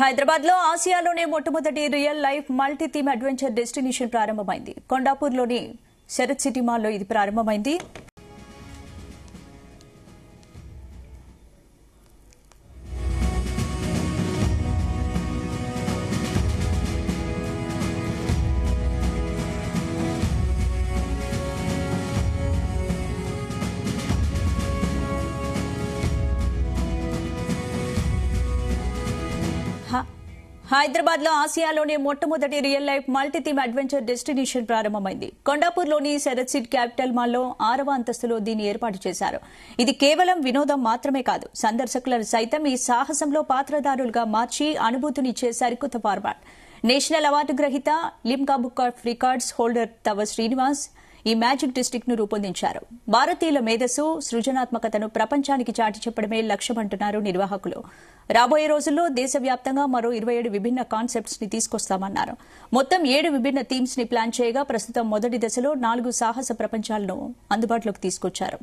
హైదరాబాద్ లో ఆసియాలోనే మొట్టమొదటి real life multi theme adventure destination ప్రారంభమైంది. కొండాపూర్లోని శరత్ సిటీ మాల్లో ఇది ప్రారంభమైంది. హైదరాబాద్ లో ఆసియాలోనే మొట్టమొదటి real life multi theme adventure destination ప్రారంభమైంది. కొండాపూర్లోని శరత్ సిటీ క్యాపిటల్ మాల్లో 6వ అంతస్తులో దీన్ని ఏర్పాటు చేశారు. ఇది కేవలం వినోదం మాత్రమే కాదు, సందర్శకులను సైతం ఈ సాహసంలో పాత్రధారులుగా మార్చి అనుభూతినిచ్చే సరికొత్త ఫార్మాట్. నేషనల్ అవార్డు గ్రహీత Limca book of records holder తవ శ్రీనివాస్ ఈ మ్యాజిక్ డిస్ట్రిక్ట్ ను రూపొందించారు. భారతీయుల మేధస్సు, సృజనాత్మకతను ప్రపంచానికి చాటి చెప్పడమే లక్ష్యమంటున్నారు నిర్వాహకులు. రాబోయే రోజుల్లో దేశవ్యాప్తంగా మరో 27 విభిన్న కాన్సెప్ట్స్ ని తీసుకొస్తామన్నారు. మొత్తం 7 విభిన్న థీమ్స్ ని ప్లాన్ చేయగా ప్రస్తుతం మొదటి దశలో 4 సాహస ప్రపంచాలను అందుబాటులోకి తీసుకొచ్చారు.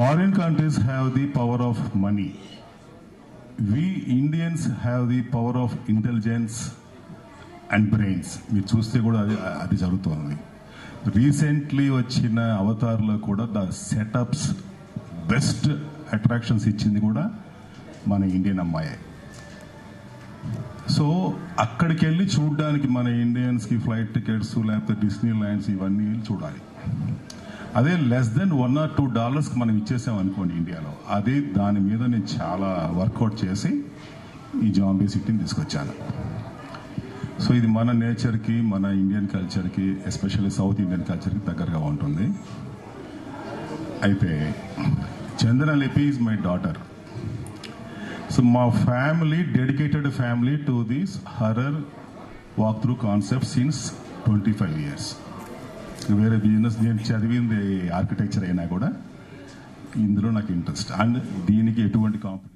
Foreign countries have the power of money. We Indians have the power of intelligence and brains. మీరు చూస్తే కూడా అది జరుగుతుంది. రీసెంట్లీ వచ్చిన అవతార్లో కూడా ద సెటప్స్ బెస్ట్ అట్రాక్షన్స్ ఇచ్చింది కూడా మన ఇండియన్ అమ్మాయే. సో అక్కడికి వెళ్ళి చూడడానికి మన ఇండియన్స్కి ఫ్లైట్ టికెట్స్ లేకపోతే డిస్నీ ల్యాండ్స్ ఇవన్నీ చూడాలి. అదే లెస్ దెన్ $1 or $2 మనం ఇచ్చేసాం అనుకోండి ఇండియాలో. అదే దాని మీద నేను చాలా వర్కౌట్ చేసి ఈ జాంబీ సిటీని తీసుకొచ్చాను. సో ఇది మన నేచర్కి, మన ఇండియన్ కల్చర్కి, ఎస్పెషల్లీ సౌత్ ఇండియన్ కల్చర్కి దగ్గరగా ఉంటుంది. అయితే చందనలిపి ఈజ్ మై డాటర్. సో మా family dedicated family to this horror walk through concept since 25 years. వేరే బిజినెస్ నేను చదివింది ఆర్కిటెక్చర్ అయినా కూడా ఇందులో నాకు ఇంట్రెస్ట్ అండ్ దీనికి ఎటువంటి కాంపిటీషన్